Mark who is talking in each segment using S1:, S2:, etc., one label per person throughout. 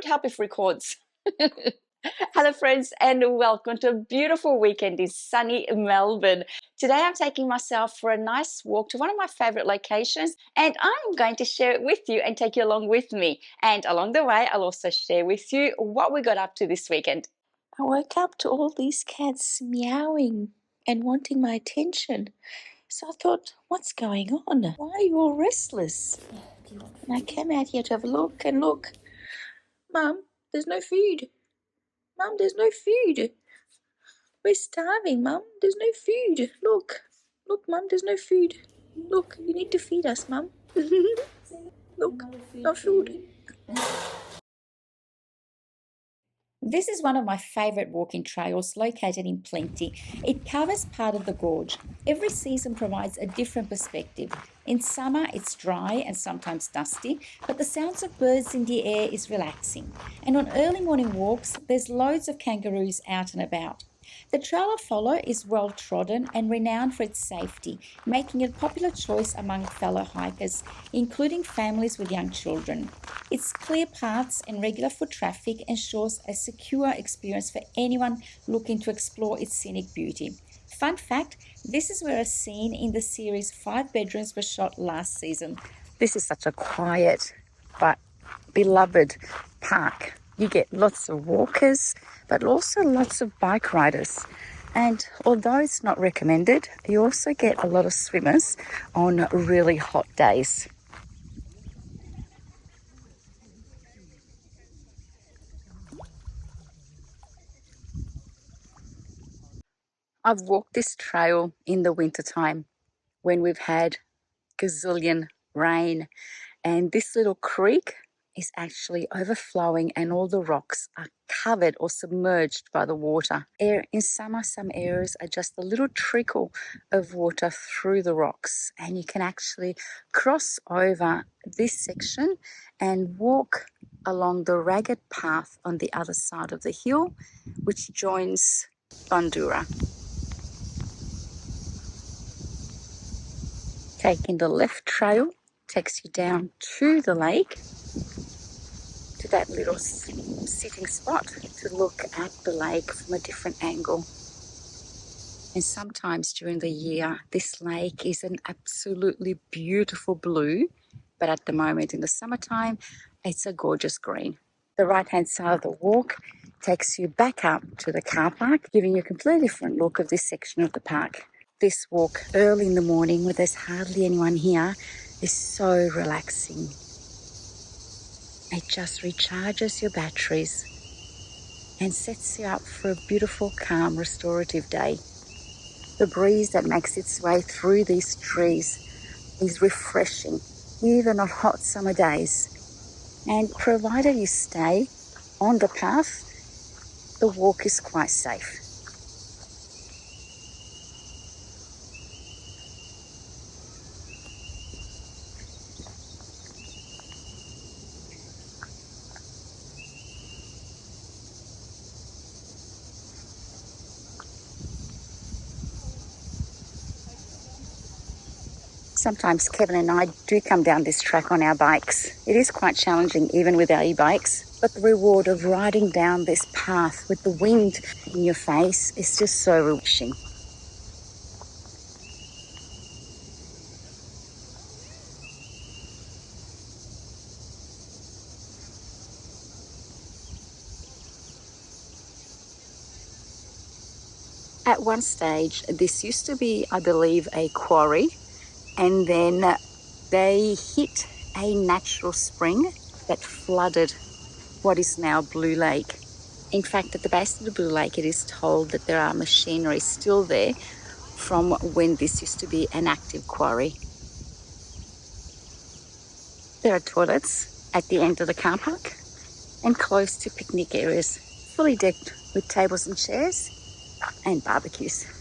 S1: would help if records. Hello friends and welcome to a beautiful weekend in sunny Melbourne. Today I'm taking myself for a nice walk to one of my favorite locations and I'm going to share it with you and take you along with me. And along the way I'll also share with you what we got up to this weekend. I woke up to all these cats meowing and wanting my attention. So I thought, what's going on? Why are you all restless? And I came out here to have a look and look. Mum, there's no food. Mum, there's no food. We're starving, Mum. There's no food. Look, Mum, there's no food. Look, you need to feed us, Mum. Look, no food. This is one of my favourite walking trails located in Plenty. It covers part of the gorge. Every season provides a different perspective. In summer, it's dry and sometimes dusty, but the sounds of birds in the air is relaxing. And on early morning walks, there's loads of kangaroos out and about. The trail I follow is well trodden and renowned for its safety, making it a popular choice among fellow hikers, including families with young children. Its clear paths and regular foot traffic ensures a secure experience for anyone looking to explore its scenic beauty. Fun fact, this is where a scene in the series 5 Bedrooms was shot last season. This is such a quiet but beloved park. You get lots of walkers, but also lots of bike riders. And although it's not recommended, you also get a lot of swimmers on really hot days. I've walked this trail in the wintertime when we've had gazillion rain, and this little creek is actually overflowing and all the rocks are covered or submerged by the water. In summer, some areas are just a little trickle of water through the rocks, and you can actually cross over this section and walk along the ragged path on the other side of the hill, which joins Bandura. Taking the left trail takes you down to the lake, to that little sitting spot to look at the lake from a different angle. And sometimes during the year, this lake is an absolutely beautiful blue, but at the moment in the summertime, it's a gorgeous green. The right-hand side of the walk takes you back up to the car park, giving you a completely different look of this section of the park. This walk early in the morning where there's hardly anyone here is so relaxing. It just recharges your batteries and sets you up for a beautiful, calm, restorative day. The breeze that makes its way through these trees is refreshing, even on hot summer days. And provided you stay on the path, the walk is quite safe. Sometimes Kevin and I do come down this track on our bikes. It is quite challenging even with our e-bikes, but the reward of riding down this path with the wind in your face is just so refreshing. At one stage, this used to be, I believe, a quarry. And then they hit a natural spring that flooded what is now Blue Lake. In fact, at the base of the Blue Lake, it is told that there are machinery still there from when this used to be an active quarry. There are toilets at the end of the car park and close to picnic areas, fully decked with tables and chairs and barbecues.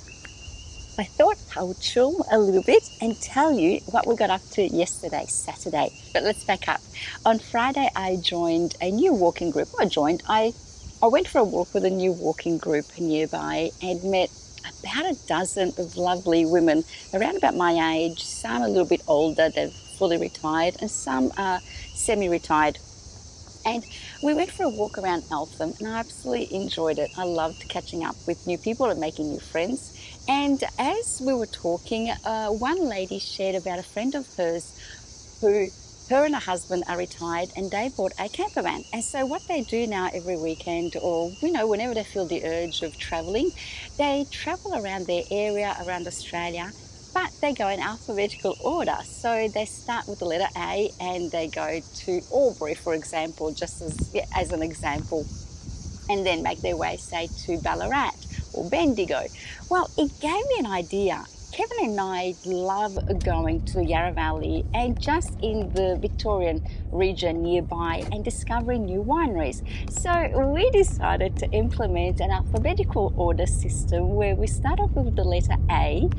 S1: I thought I would chill a little bit and tell you what we got up to yesterday, Saturday. But let's back up. On Friday, I joined a new walking group. I went for a walk with a new walking group nearby and met about a dozen of lovely women around about my age, some a little bit older, they're fully retired, and some are semi-retired.
S2: And we went for a walk around Eltham and I absolutely enjoyed it. I loved catching up with new people and making new friends. And as we were talking, one lady shared about a friend of hers who her and her husband are retired and they bought a camper van. And so what they do now every weekend or, whenever they feel the urge of traveling, they travel around their area, around Australia, but they go in alphabetical order. So they start with the letter A and they go to Albury, for example, just as an example, and then make their way, say, to Ballarat or Bendigo. Well, it gave me an idea. Kevin and I love going to the Yarra Valley and just in the Victorian region nearby and discovering new wineries. So we decided to implement an alphabetical order system where we start off with the letter A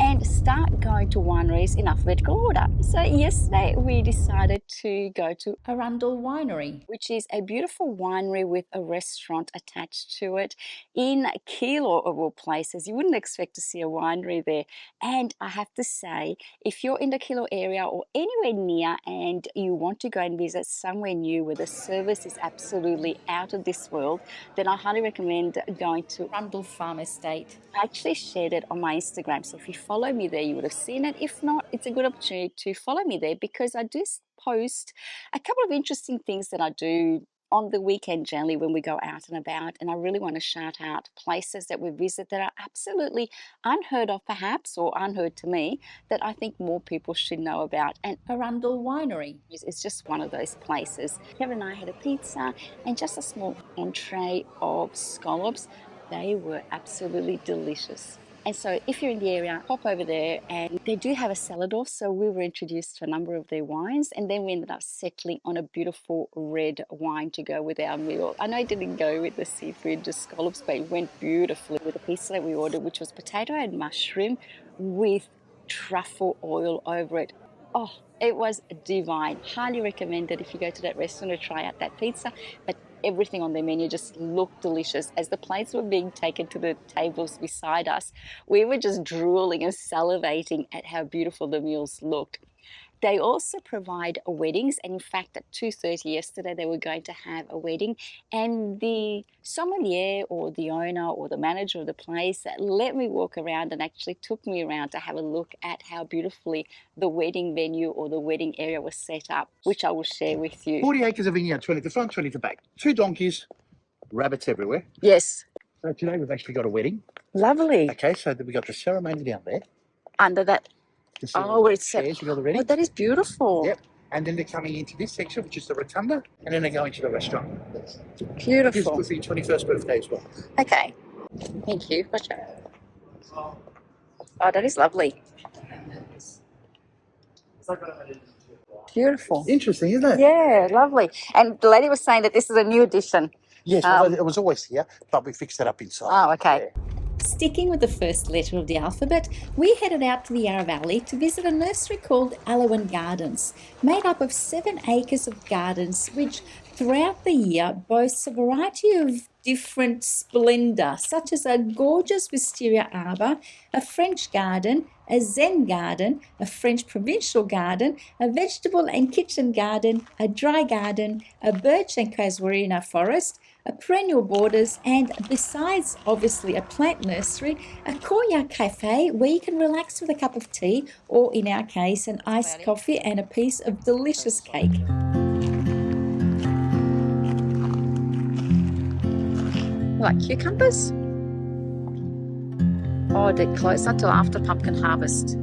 S2: and start going to wineries in alphabetical order. So yesterday we decided to go to
S1: Arundal Winery,
S2: which is a beautiful winery with a restaurant attached to it in Keilor of all places. You wouldn't expect to see a winery there. And I have to say, if you're in the Keilor area or anywhere near and you want to go and visit somewhere new where the service is absolutely out of this world, then I highly recommend going to
S1: Arundal Farm Estate.
S2: I actually shared it on my Instagram. So if you follow me there, you would have seen it. If not, it's a good opportunity to follow me there because I do post a couple of interesting things that I do on the weekend generally when we go out and about. And I really want to shout out places that we visit that are absolutely unheard of perhaps or unheard to me that I think more people should know about. And
S1: Arundal Winery
S2: it's just one of those places. Kevin and I had a pizza and just a small entree of scallops. They were absolutely delicious. And so if you're in the area, pop over there and they do have a cellar door. So we were introduced to a number of their wines and then we ended up settling on a beautiful red wine to go with our meal. I know it didn't go with the seafood, the scallops, but it went beautifully with the pizza that we ordered, which was potato and mushroom with truffle oil over it. Oh, it was divine. Highly recommended if you go to that restaurant to try out that pizza. But everything on their menu just looked delicious. As the plates were being taken to the tables beside us, we were just drooling and salivating at how beautiful the meals looked. They also provide weddings, and in fact at 2:30 yesterday they were going to have a wedding, and the sommelier or the owner or the manager of the place let me walk around and actually took me around to have a look at how beautifully the wedding venue or the wedding area was set up, which I will share with you.
S3: 40 acres of vineyard, 20 at the front, 20 at the back. 2 donkeys, rabbits everywhere.
S2: Yes.
S3: So today we've actually got a wedding.
S2: Lovely.
S3: Okay, so we got the ceremony down there.
S2: Under that. Oh, where it's set.
S3: Chairs, we got the wedding.
S2: Oh, that is beautiful.
S3: Yep. And then they're coming into this section, which is the rotunda, and then they go into the restaurant.
S2: Beautiful.
S3: This is for your 21st birthday as well.
S2: Okay. Thank you. Gotcha. Oh, that is lovely. Beautiful.
S3: Interesting, isn't it?
S2: Yeah, lovely. And the lady was saying that this is a new addition.
S3: Yes, well, it was always here, but we fixed it up inside.
S2: Oh, okay.
S3: Yeah.
S1: Sticking with the first letter of the alphabet, we headed out to the Yarra Valley to visit a nursery called Alowyn Gardens, made up of 7 acres of gardens, which throughout the year boasts a variety of different splendour, such as a gorgeous wisteria arbour, a French garden, a Zen garden, a French provincial garden, a vegetable and kitchen garden, a dry garden, a birch and casuarina forest, a perennial borders, and besides obviously a plant nursery, a courtyard cafe where you can relax with a cup of tea or, in our case, an iced coffee and a piece of delicious cake.
S2: Like cucumbers? Oh, they're closed until after pumpkin harvest.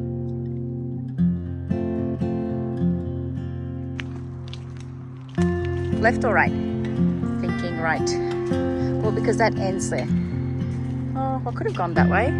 S2: Left or right? Thinking right. Well, because that ends there. Oh, I could have gone that way.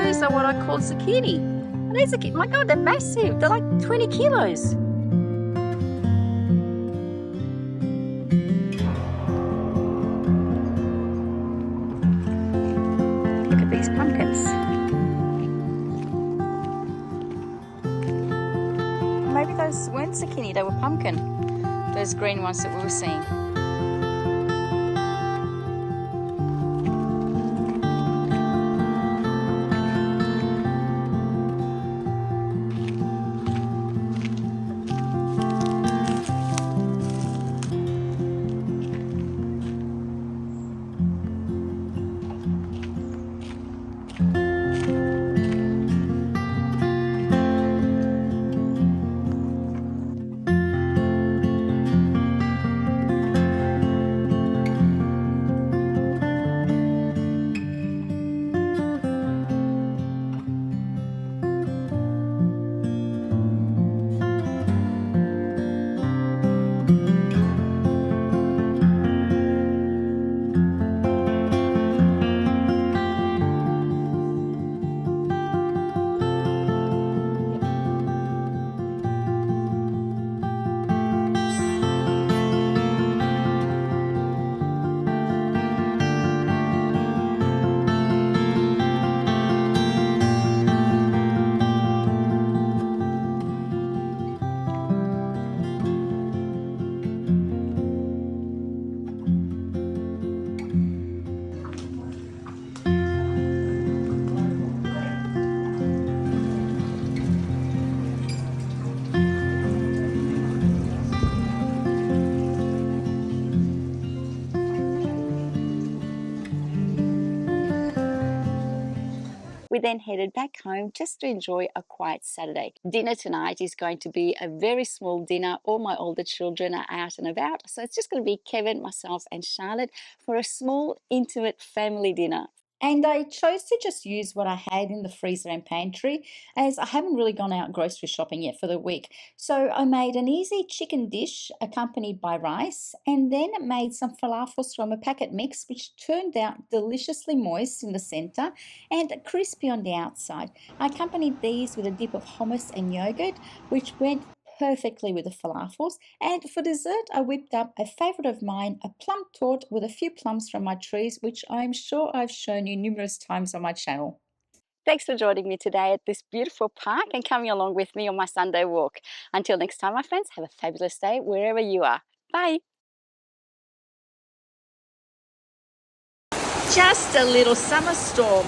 S2: Those are what I call zucchini. And these are, my God, they're massive. They're like 20 kilos. pumpkin, those green ones that we were seeing. We then headed back home just to enjoy a quiet Saturday. Dinner tonight is going to be a very small dinner. All my older children are out and about, so it's just going to be Kevin, myself and Charlotte for a small, intimate family dinner.
S1: And I chose to just use what I had in the freezer and pantry, as I haven't really gone out grocery shopping yet for the week. So I made an easy chicken dish accompanied by rice, and then made some falafels from a packet mix, which turned out deliciously moist in the center and crispy on the outside. I accompanied these with a dip of hummus and yogurt, which went perfectly with the falafels. And for dessert, I whipped up a favorite of mine, a plum torte with a few plums from my trees, which I'm sure I've shown you numerous times on my channel.
S2: Thanks for joining me today at this beautiful park and coming along with me on my Sunday walk. Until next time, my friends, have a fabulous day wherever you are. Bye.
S1: Just a little summer storm